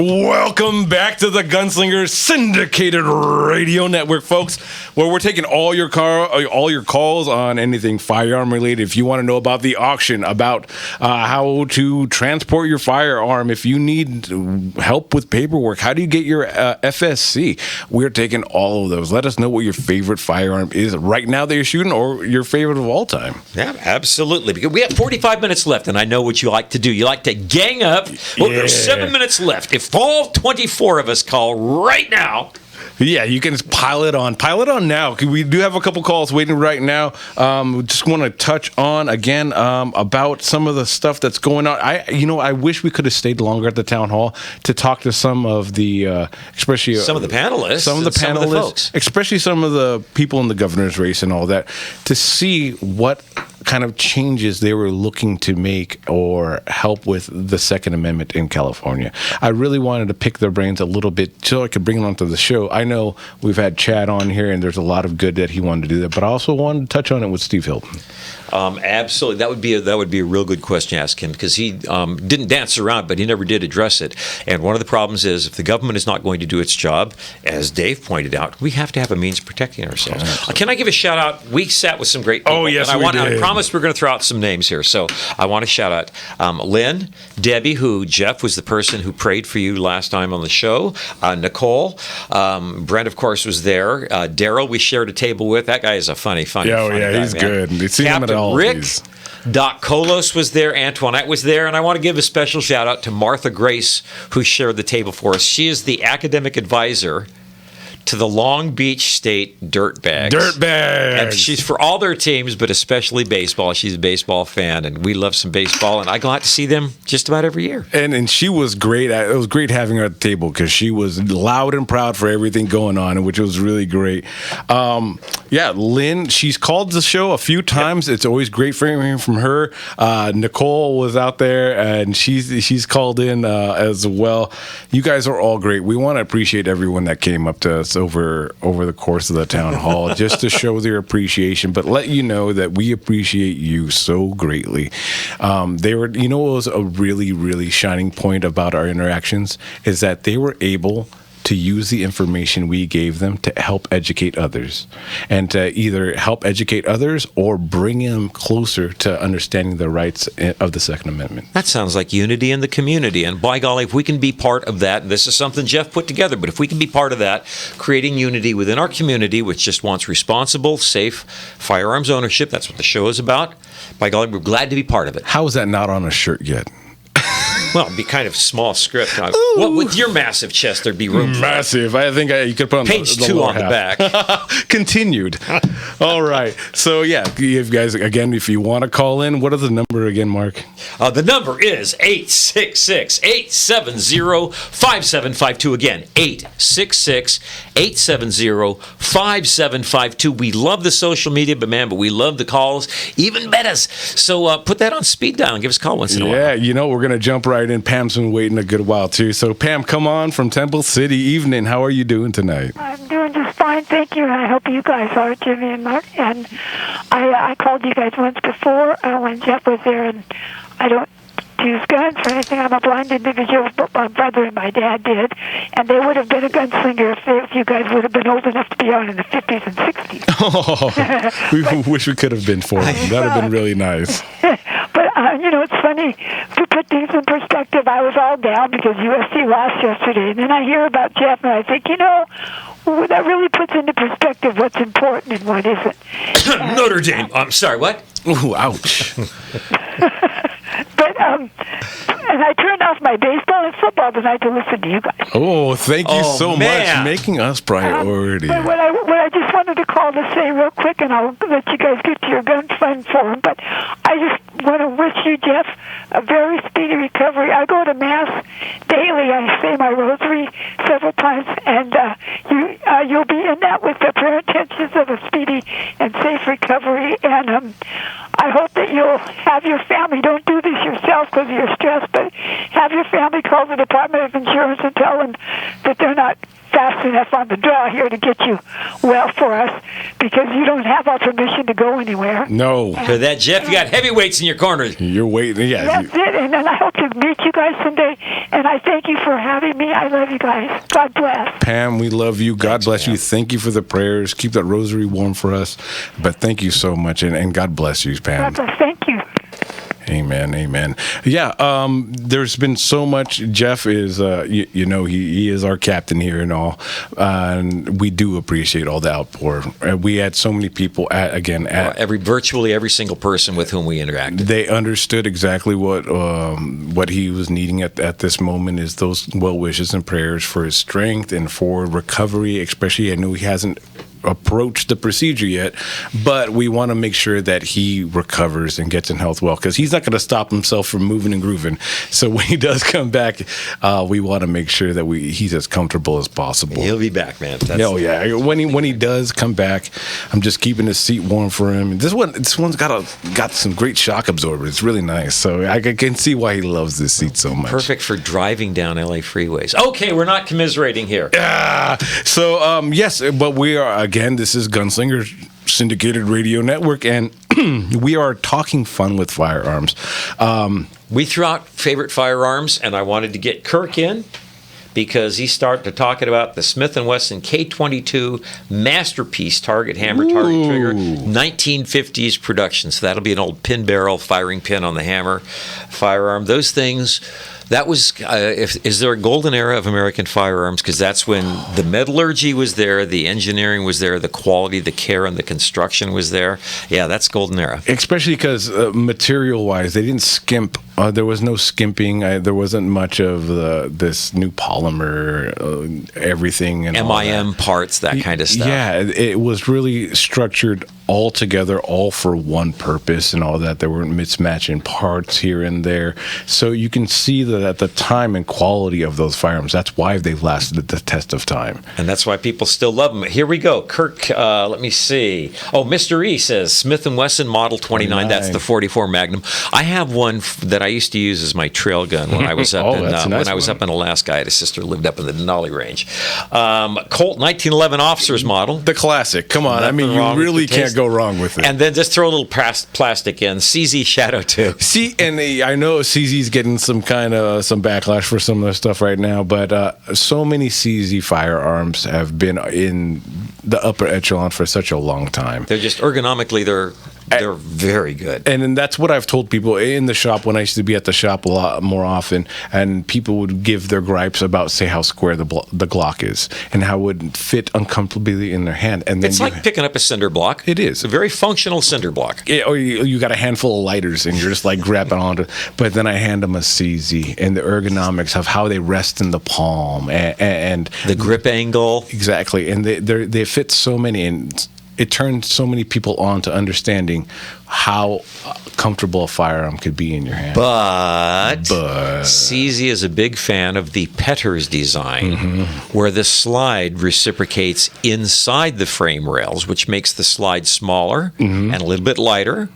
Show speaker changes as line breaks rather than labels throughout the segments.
Welcome back to the Gunslinger Syndicated Radio Network, folks, where we're taking all your calls on anything firearm related. If you want to know about the auction, about how to transport your firearm, if you need help with paperwork, how do you get your FSC? We're taking all of those. Let us know what your favorite firearm is right now that you're shooting, or your favorite of all time.
Yeah, absolutely. Because we have 45 minutes left, and I know what you like to do. You like to gang up. Well, there's 7 minutes left. If all 24 of us call right now.
Yeah, you can just pile it on now. We do have a couple calls waiting right now. We just want to touch on again about some of the stuff that's going on. I wish we could have stayed longer at the town hall to talk to some of the, especially
some of the panelists,
some of the folks, especially some of the people in the governor's race and all that, to see what kind of changes they were looking to make or help with the Second Amendment in California. I really wanted to pick their brains a little bit so I could bring them onto the show. I know we've had Chad on here, and there's a lot of good that he wanted to do that, but I also wanted to touch on it with Steve Hilton.
Absolutely, that would be a real good question to ask him, because he didn't dance around, but he never did address it. And one of the problems is, if the government is not going to do its job, as Dave pointed out, we have to have a means of protecting ourselves. Can I give a shout out? We sat with some great people.
Oh yes,
and
we did.
I promise we're going to throw out some names here. So I want to shout out Lynn, Debbie, who Jeff was the person who prayed for you last time on the show. Nicole, Brent, of course, was there. Daryl, we shared a table with. That guy is a funny guy.
He's
man.
Good. We've seen him at all
Rick, Doc Colos was there, Antoinette was there, and I want to give a special shout out to Martha Grace, who shared the table for us. She is the academic advisor to the Long Beach State Dirtbags. And she's for all their teams, but especially baseball. She's a baseball fan, and we love some baseball, and I go out to see them just about every year.
And she was great. It was great having her at the table, because she was loud and proud for everything going on, which was really great. Lynn, she's called the show a few times. Yep. It's always great hearing from her. Nicole was out there, and she's called in as well. You guys are all great. We want to appreciate everyone that came up to us over the course of the town hall, just to show their appreciation, but let you know that we appreciate you so greatly. They were, what was a really, really shining point about our interactions is that they were able to use the information we gave them to help educate others, and to either help educate others or bring them closer to understanding the rights of the Second Amendment.
That sounds like unity in the community, and by golly, if we can be part of that, and this is something Jeff put together, but if we can be part of that, creating unity within our community, which just wants responsible, safe firearms ownership, that's what the show is about, by golly, we're glad to be part of it.
How is that not on a shirt yet?
Well, it'd be kind of small script. Well, with your massive chest, there'd be room for
massive. I think you could put on
page
the
2 on
half.
the back.
Continued. All right. So, you guys, again, if you want to call in, what is the number again, Mark?
The number is 866-870-5752. Again, 866-870-5752. We love the social media, but we love the calls even better. So put that on speed dial and give us a call once in a while.
Yeah, we're going to jump right in. Pam's been waiting a good while, too. So, Pam, come on from Temple City. Evening. How are you doing tonight?
I'm doing just fine, thank you. I hope you guys are, Jimmy and Mark. And I called you guys once before when Jeff was there, and I don't use guns or anything. I'm a blind individual, but my brother and my dad did, and they would have been a gunslinger if you guys would have been old enough to be out in the 50s and 60s.
Oh, we wish we could have been for them. That would have been really nice.
But, it's funny, to put things in perspective, I was all down because USC lost yesterday, and then I hear about Jeff, and I think, that really puts into perspective what's important and what isn't.
Notre Dame. I'm sorry, what?
Ooh, ouch.
But, and I turned off my baseball and football tonight to listen to you guys.
Oh, thank you so much, making us priority.
But what I just wanted to call to say real quick, and I'll let you guys get to your gun fun forum, but I just want to wish you, Jeff, a very speedy recovery. I go to Mass daily. I say my rosary several times, and you'll be in that with the prayer intentions of a speedy and safe recovery. And I hope that you'll have your family, don't do this yourself because of your stress, but have have your family call the Department of Insurance and tell them that they're not fast enough on the draw here to get you well for us, because you don't have our permission to go anywhere.
No.
For that, Jeff, you got heavyweights in your corners.
You're waiting. Yeah.
That's it. And then I hope to meet you guys someday. And I thank you for having me. I love you guys. God bless.
Pam, we love you. God
Thanks,
bless
Pam.
you. Thank you for the prayers. Keep that rosary warm for us. But thank you so much, and God bless you, Pam.
God bless. Thank you.
Amen, amen. Yeah, there's been so much. Jeff is, he is our captain here and all, and we do appreciate all the outpour. We had so many people
Virtually every single person with whom we interacted.
They understood exactly what he was needing at this moment, is those well wishes and prayers for his strength and for recovery. Especially, I know he hasn't approached the procedure yet, but we want to make sure that he recovers and gets in health well, because he's not going to stop himself from moving and grooving. So when he does come back, we want to make sure that he's as comfortable as possible.
He'll be back, man.
Yeah. When he does come back, I'm just keeping his seat warm for him. This one's got some great shock absorbers. It's really nice. So I can see why he loves this seat so much.
Perfect for driving down LA freeways. Okay, we're not commiserating here.
Yes, but we are. Again, this is Gunslinger Syndicated Radio Network, and we are talking fun with firearms.
We threw out favorite firearms, and I wanted to get Kirk in because he started to talking about the Smith & Wesson K22 masterpiece target hammer, target trigger, 1950s production. So that'll be an old pin barrel firing pin on the hammer firearm. Those things. That was, is there a golden era of American firearms? Because that's when the metallurgy was there, the engineering was there, the quality, the care, and the construction was there. Yeah, that's golden era.
Especially because material-wise, they didn't skimp. There was no skimping. There wasn't much of this new polymer, everything. And
MIM parts, that kind of stuff.
Yeah, it was really structured all together, all for one purpose and all that. There weren't mismatching parts here and there. So you can see that at the time and quality of those firearms, that's why they've lasted the test of time.
And that's why people still love them. Here we go. Kirk, let me see. Oh, Mr. E says Smith & Wesson Model 29. That's the 44 Magnum. I have one that I used to use as my trail gun when I was up up in Alaska. I had a sister who lived up in the Denali Range. Colt 1911 Officer's Model.
The classic. Come on.
Nothing
I mean, you really can't go wrong with it.
And then just throw a little plastic in. CZ Shadow 2.
See, and I know CZ's getting some backlash for some of the stuff right now, but so many CZ firearms have been in the upper echelon for such a long time.
They're just ergonomically, they're very good.
And that's what I've told people in the shop when I used to be at the shop a lot more often, and people would give their gripes about, say, how square the Glock is and how it would fit uncomfortably in their hand. And then
it's like picking up a cinder block.
It is.
It's a very functional cinder block.
Or you got a handful of lighters and you're just like grabbing onto it. But then I hand them a CZ, and the ergonomics of how they rest in the palm and
the grip angle.
Exactly. And they fit so many, and it turned so many people on to understanding how comfortable a firearm could be in your hand.
But CZ is a big fan of the Petters design, where the slide reciprocates inside the frame rails, which makes the slide smaller and a little bit lighter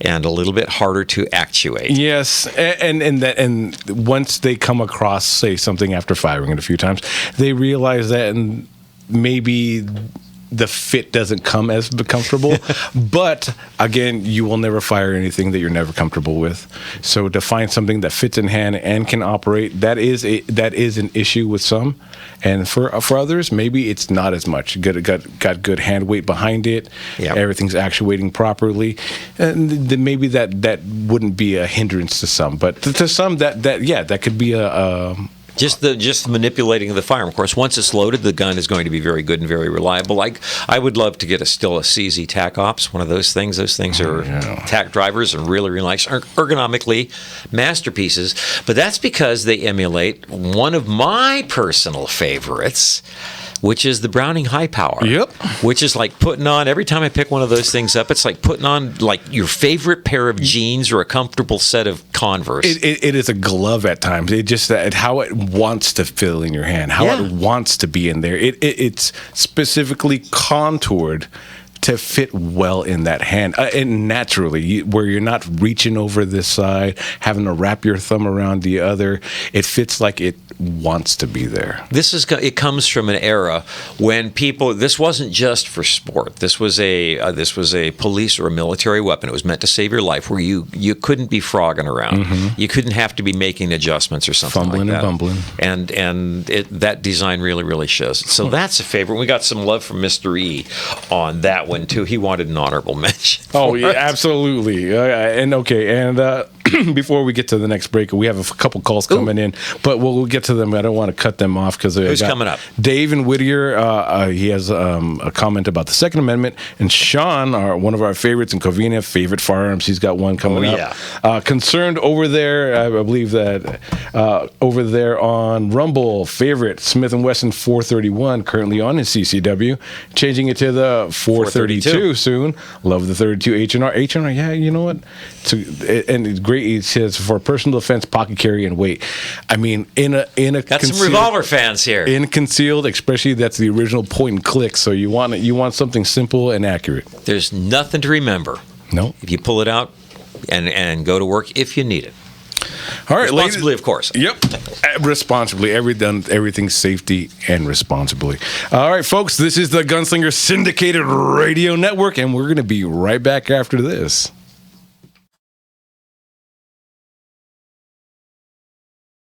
and a little bit harder to actuate.
Yes, and once they come across, say, something after firing it a few times, they realize that, and maybe the fit doesn't come as comfortable. But again, you will never fire anything that you're never comfortable with. So to find something that fits in hand and can operate, that is an issue with some. And for others, maybe it's not as much. Got good hand weight behind it.
Yep. Everything's
actuating properly, and then maybe that wouldn't be a hindrance to some. But to some, that could be a
Just manipulating the firearm. Of course, once it's loaded, the gun is going to be very good and very reliable. I would love to get a CZ Tac Ops, one of those things. Those things are tac drivers and really, really nice, ergonomically masterpieces. But that's because they emulate one of my personal favorites, which is the Browning High Power.
Yep.
Which is like putting on, every time I pick one of those things up, it's like putting on like your favorite pair of jeans or a comfortable set of Converse.
It is a glove at times. It just how it wants to feel in your hand, how it wants to be in there. It's specifically contoured to fit well in that hand, and naturally, where you're not reaching over this side, having to wrap your thumb around the other. It fits like it wants to be there.
It comes from an era when people. This wasn't just for sport. This was a police or a military weapon. It was meant to save your life. Where you couldn't be frogging around. You couldn't have to be making adjustments or something
Fumbling
like that.
and bumbling.
And that design really shows it. So that's a favorite. We got some love from Mr. E on that one too. He wanted an honorable mention.
Oh yeah, absolutely. And before we get to the next break, we have a couple calls coming in, but we'll get to them. I don't want to cut them off because
who's coming up?
Dave in Whittier. He has a comment about the Second Amendment, and Sean, one of our favorites in Covina, favorite firearms. He's got one coming up. Concerned over there, I believe that over there on Rumble, favorite Smith & Wesson 431, currently on his CCW, changing it to the 432 soon. Love the 32 H&R. H&R, yeah, you know what? And it's great. It says for personal defense, pocket carry, and weight. I mean, in a
got some revolver fans here.
In concealed, especially that's the original point and click. So you want something simple and accurate.
There's nothing to remember.
No.
If you pull it out and go to work if you need it.
All right,
responsibly, of course.
Yep, responsibly. Everything safety and responsibly. All right, folks, this is the Gunslinger Syndicated Radio Network, and we're going to be right back after this.